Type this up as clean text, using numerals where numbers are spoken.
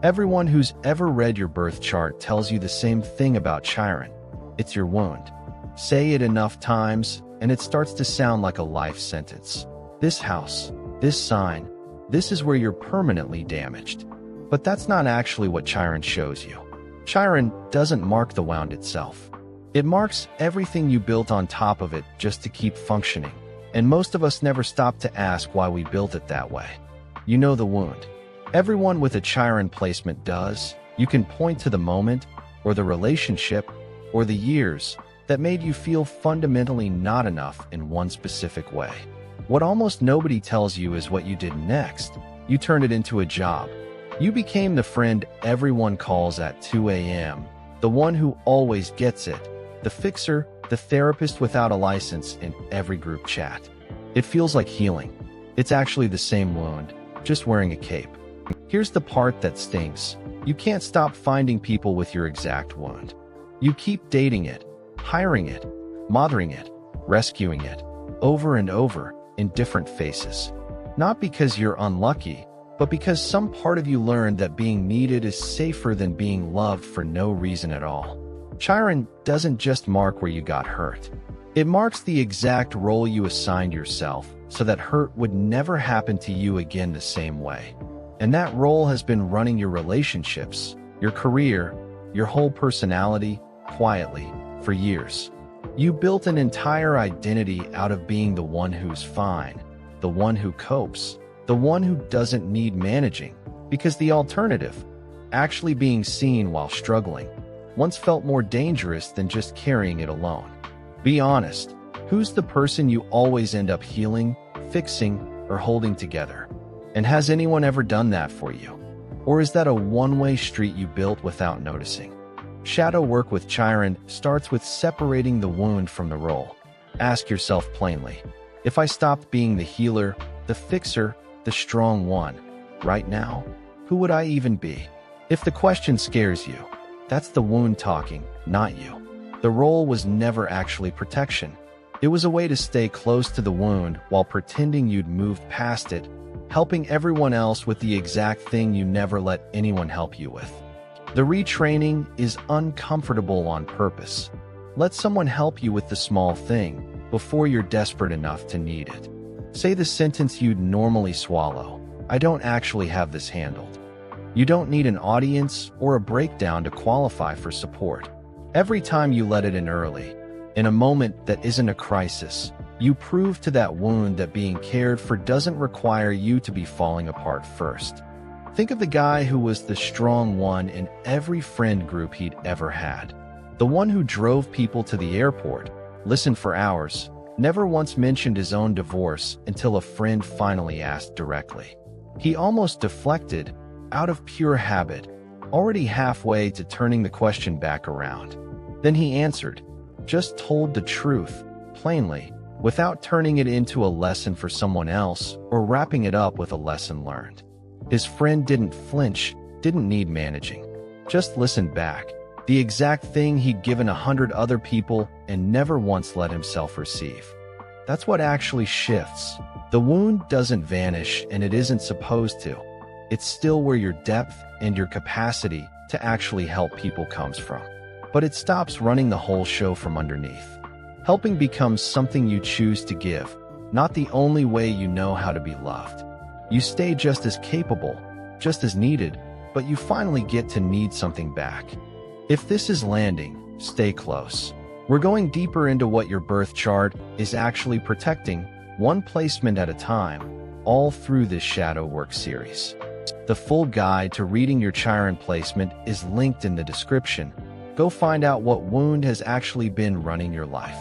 Everyone who's ever read your birth chart tells you the same thing about Chiron. It's your wound. Say it enough times, and it starts to sound like a life sentence. This house, this sign, this is where you're permanently damaged. But that's not actually what Chiron shows you. Chiron doesn't mark the wound itself. It marks everything you built on top of it just to keep functioning. And most of us never stop to ask why we built it that way. You know the wound. Everyone with a Chiron placement does. You can point to the moment, or the relationship, or the years that made you feel fundamentally not enough in one specific way. What almost nobody tells you is what you did next. You turned it into a job. You became the friend everyone calls at 2 a.m., the one who always gets it, the fixer, the therapist without a license in every group chat. It feels like healing. It's actually the same wound, just wearing a cape. Here's the part that stings. You can't stop finding people with your exact wound. You keep dating it, hiring it, mothering it, rescuing it, over and over, in different faces. Not because you're unlucky, but because some part of you learned that being needed is safer than being loved for no reason at all. Chiron doesn't just mark where you got hurt. It marks the exact role you assigned yourself so that hurt would never happen to you again the same way. And that role has been running your relationships, your career, your whole personality, quietly, for years. You built an entire identity out of being the one who's fine, the one who copes, the one who doesn't need managing, because the alternative, actually being seen while struggling, once felt more dangerous than just carrying it alone. Be honest, who's the person you always end up healing, fixing, or holding together? And has anyone ever done that for you? Or is that a one-way street you built without noticing? Shadow work with Chiron starts with separating the wound from the role. Ask yourself plainly, if I stopped being the healer, the fixer, the strong one, right now, who would I even be? If the question scares you, that's the wound talking, not you. The role was never actually protection. It was a way to stay close to the wound while pretending you'd moved past it, helping everyone else with the exact thing you never let anyone help you with. The retraining is uncomfortable on purpose. Let someone help you with the small thing before you're desperate enough to need it. Say the sentence you'd normally swallow. I don't actually have this handled. You don't need an audience or a breakdown to qualify for support. Every time you let it in early, in a moment that isn't a crisis, you prove to that wound that being cared for doesn't require you to be falling apart first. Think of the guy who was the strong one in every friend group he'd ever had. The one who drove people to the airport, listened for hours, never once mentioned his own divorce until a friend finally asked directly. He almost deflected, out of pure habit, already halfway to turning the question back around. Then he answered, just told the truth, plainly, without turning it into a lesson for someone else or wrapping it up with a lesson learned. His friend didn't flinch, didn't need managing. Just listened back, the exact thing he'd given 100 other people and never once let himself receive. That's what actually shifts. The wound doesn't vanish, and it isn't supposed to. It's still where your depth and your capacity to actually help people comes from. But it stops running the whole show from underneath. Helping becomes something you choose to give, not the only way you know how to be loved. You stay just as capable, just as needed, but you finally get to need something back. If this is landing, stay close. We're going deeper into what your birth chart is actually protecting, one placement at a time, all through this shadow work series. The full guide to reading your Chiron placement is linked in the description. Go find out what wound has actually been running your life.